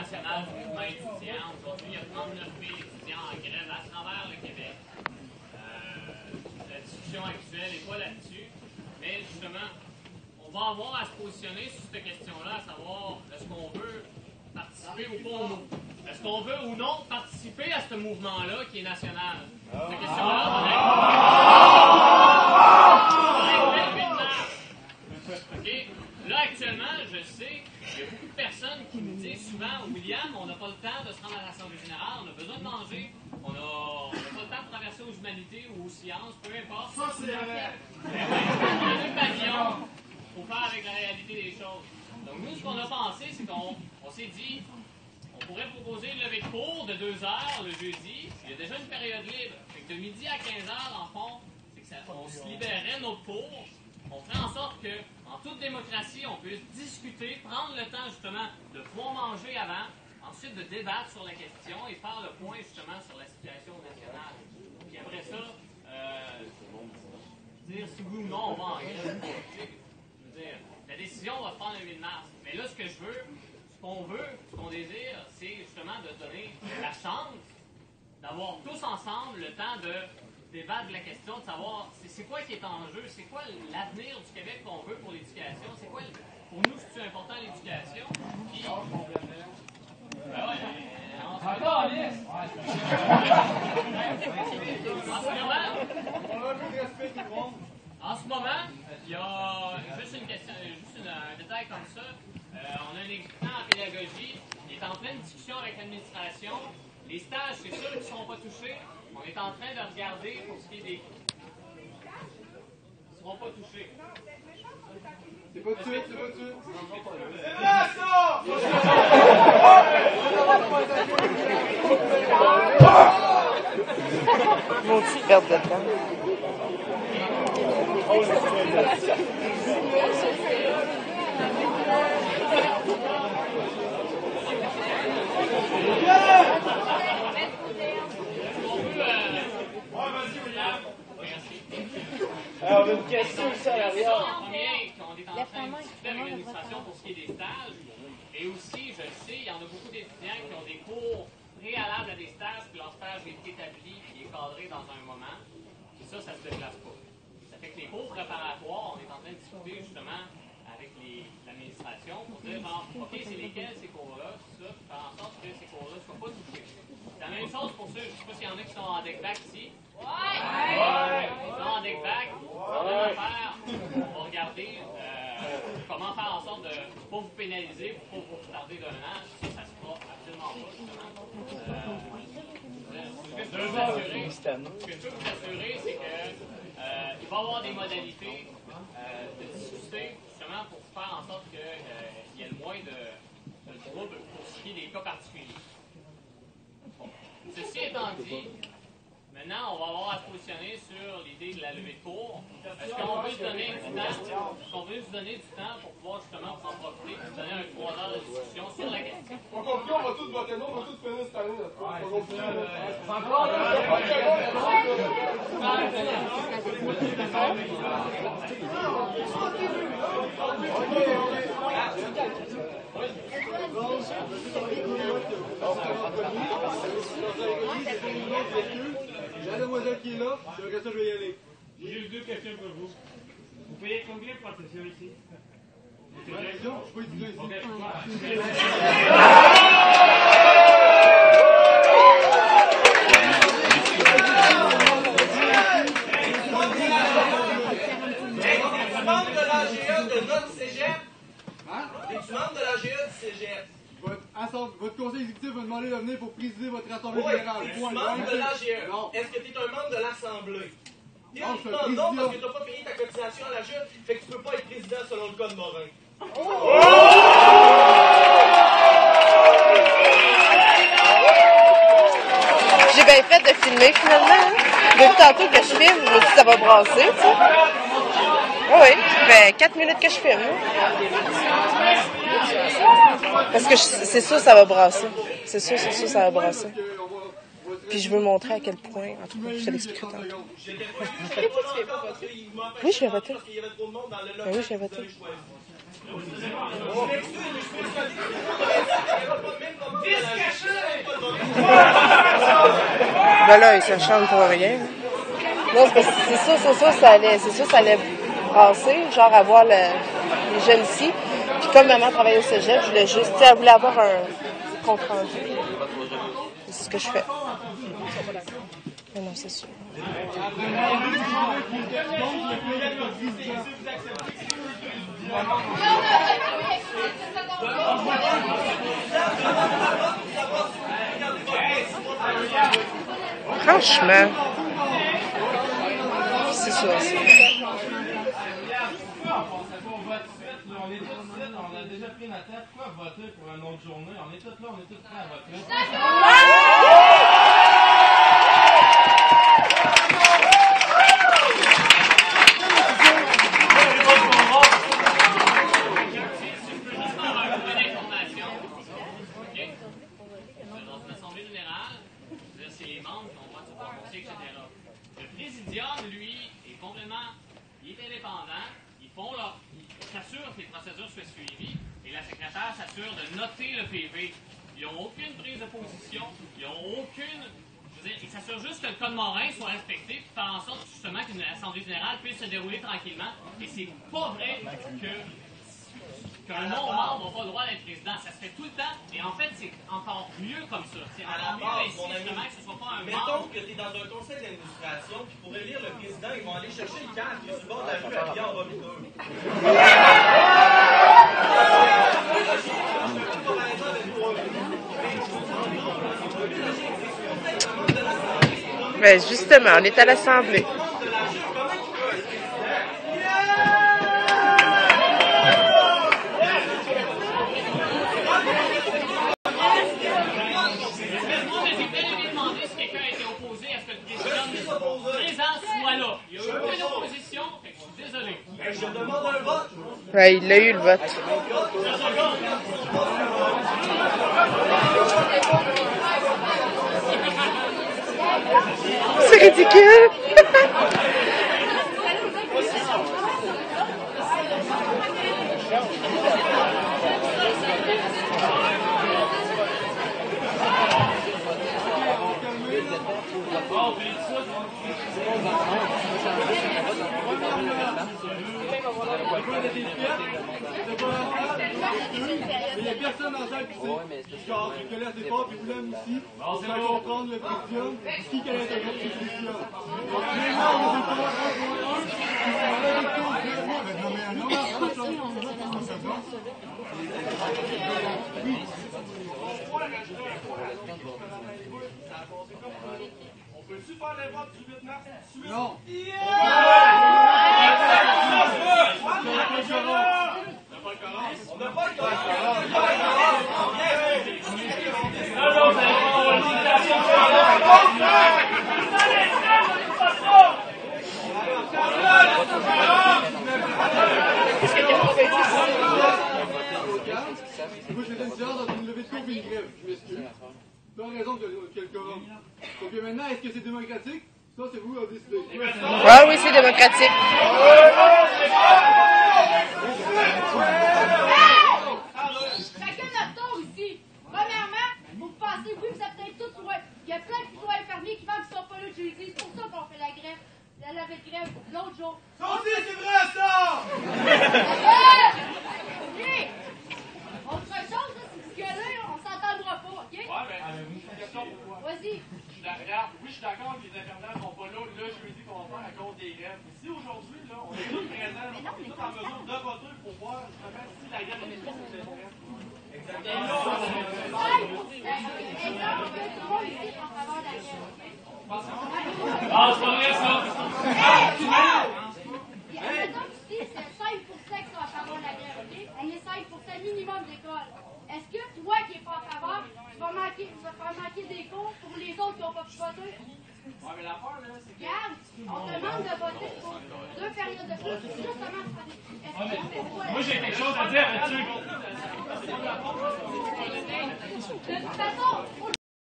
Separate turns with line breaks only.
national du mouvement étudiant. Aujourd'hui, il y a 39 000 étudiants en grève à travers le Québec. La discussion actuelle n'est pas là-dessus, mais justement, on va avoir à se positionner sur cette question-là, à savoir, est-ce qu'on veut participer ou pas au mouvement? Est-ce qu'on veut ou non participer à ce mouvement-là qui est national? Cette question-là, on a OK? Là, actuellement, je sais, il y a beaucoup de personnes qui me disent souvent, William, on n'a pas le temps de se rendre à l'Assemblée générale, on a besoin de manger, on n'a pas le temps de traverser aux humanités ou aux sciences, peu importe. Ça, c'est vrai. On a deux pavillons pour faire avec la réalité des choses. Donc, nous, ce qu'on a pensé, c'est qu'on s'est dit, on pourrait proposer une levée de cours de 2 heures le jeudi. Il y a déjà une période libre. Fait que de midi à 15 heures, en fond, c'est que on se libérerait notre cours. On ferait en sorte que, en toute démocratie, on puisse discuter, prendre le temps justement de pouvoir manger avant, ensuite de débattre sur la question et faire le point justement sur la situation nationale. Puis après ça, dire si oui ou non on va en grève. Je veux dire, la décision va se prendre le 8 mars. Mais là, ce que je veux, ce qu'on veut, ce qu'on désire, c'est justement de donner la chance d'avoir tous ensemble le temps de débattre de la question, de savoir c'est quoi qui est en jeu, c'est quoi l'avenir du Québec qu'on veut pour l'éducation, c'est quoi, pour nous, c'est important l'éducation. Puis, en ce moment, il y a juste une question, un détail comme ça. On a un étudiant en pédagogie, il est en pleine discussion avec l'administration. Les stages, c'est sûr qu'ils ne seront pas touchés. On est en train de regarder pour ce qui est des... Ils ne seront pas touchés.
C'est pas dessus, c'est pas dessus.
C'est vrai, ça!
Mon petit perte de temps.
Alors, on a une question ici à l'arrière.
En premier, on est en train de discuter avec l'administration pour ce qui est des stages. Et aussi, je le sais, il y en a beaucoup d'étudiants qui ont des cours préalables à des stages, puis leur stage est établi, puis est cadré dans un moment. Et ça se déplace pas. Ça fait que les cours préparatoires, on est en train de discuter justement avec l'administration pour dire, genre, OK, c'est lesquels ces cours-là, tout ça, puis faire en sorte que ces cours-là ne soient pas touchés. C'est la même chose pour ceux, je ne sais pas s'il y en a qui sont en deck-back ici. Ils sont en deck-back. On va regarder comment faire en sorte de ne pas vous pénaliser pour ne pas vous retarder d'un an. Ça se fera absolument pas, justement. Ce que je peux vous assurer, c'est qu'il va y avoir des modalités de discuter, justement, pour faire en sorte qu'il y ait le moins de troubles pour ce qui est des cas particuliers. Bon. Ceci étant dit, maintenant, on va avoir à se positionner sur l'idée de la levée de cours. Est-ce qu'on veut se donner du temps? Est-ce qu'on veut se donner du temps pour pouvoir justement s'en profiter et se donner un 3 heures de discussion sur la question?
On comprend, on va tous voter non, on va tous finir cette année. J'ai la demoiselle qui est là, c'est vrai que ça je vais y aller.
J'ai juste 2 questions pour vous. Vous payez combien pour la session ici?
Je suis pas étudiant ici.
Es-tu membre de l'AGE de notre cégep?
Hein?
Es-tu membre de l'AGE du cégep?
Votre conseil exécutif va demander de venir pour présider votre assemblée
Oui.
générale.
Es-tu membre de l'AGE?
Non.
Est-ce que tu es un membre de l'Assemblée?
Non, je suis
Non,
président.
parce que tu n'as pas payé ta cotisation à l'AGE, fait que tu peux pas être président selon le code Morin.
J'ai bien fait de filmer finalement. Hein? Depuis tantôt que je filme, je me dis que ça va brasser, tu sais. Oui, ça fait 4 minutes que je filme. Parce que c'est sûr ça va brasser. C'est sûr, ça va brasser. Puis je veux montrer à quel point, en tout cas, je te l'expliquerai tantôt. Oui, je vais voter. Ben oui, je vais voter. Ben là, il se chante pour rien. Non, c'est parce que c'est sûr, ça allait brasser, genre avoir les jeunes ici. Puis comme maman travaille au cégep, je voulais juste, elle voulait avoir un compte rendu. C'est ce que je fais. Mais non, c'est sûr. Franchement, c'est ça.
On est tous là, on a déjà pris notre tête. Pourquoi voter pour une autre journée? On est tous là, on est tous prêts à voter.
Dans une assemblée générale, c'est les membres qui ont droit de se prononcer, etc. Le présidium, lui, est complètement indépendant. Ils s'assurent que les procédures soient suivies et la secrétaire s'assure de noter le PV. Ils n'ont aucune prise de position, ils n'ont aucune. Je veux dire, ils s'assurent juste que le code Morin soit respecté pour faire en sorte justement qu'une assemblée générale puisse se dérouler tranquillement. Et c'est pas vrai qu'un non-membre n'a pas le droit d'être président. Ça se fait tout le temps. Et en fait, c'est encore mieux comme ça. C'est encore mieux ainsi, justement, que ce soit pas un membre.
Mettons que tu es dans un conseil d'administration, puis pour élire le président, ils vont aller chercher le cadre qui est sur le bord de la rue habillé en robe bleue.
Ben justement, on est à l'Assemblée. Ouais, il a eu le vote. C'est ridicule.
Il n'y a personne dans la salle qui sait. Genre, je te laisse des portes et vous l'aimez ici. On va comprendre le président. Qui qu'elle est avec ce président.
On peut-tu faire les votes du 8 mars tout de suite?
Non.
On n'a pas le temps.
Moi, je faisais une séance dans une levée de cours et une grève. Je m'excuse. Tu as raison qu'il y a le quorum. Donc maintenant, est-ce que c'est démocratique? Ça, c'est vous à décider.
Ah oui, c'est démocratique.
Chacun notre tour ici. Premièrement, vous pensez, oui, vous êtes peut-être tous loin. Il y a plein qui sont infirmiers qui pensent qu'ils ne sont pas là jeudi. C'est pour ça qu'on fait la grève. La levée de grève l'autre jour.
Ça aussi, c'est vrai, ça!
OK. Autre chose, là, c'est que là, on s'entendra pas, OK?
Ouais, mais avez-vous une question pourquoi?
Vas-y.
Oui, je suis d'accord que les infirmières ne sont pas là le jeudi qu'on va faire à cause des grèves. Mais si aujourd'hui, là, on est tous présents, on est tous en mesure de voter pour voir justement si la grève est efficace ou pas. Exactement.
Et là, on veut tout le monde ici en faveur de la grève, OK?
Ah, c'est pas vrai, ça!
Mettons que ici, c'est 5% qui sont en faveur de la grève, OK? On est 5% minimum d'école. Est-ce que toi qui n'es pas en faveur, tu vas faire manquer des cours pour les autres qui n'ont pas pu voter?
Ouais, mais l'affaire, là, c'est que.
Regarde, on te demande de voter pour 2 périodes de plus, justement pour faire des... Est-ce que c'est toi?
Moi, j'ai quelque chose à dire là-dessus.
De toute façon, faut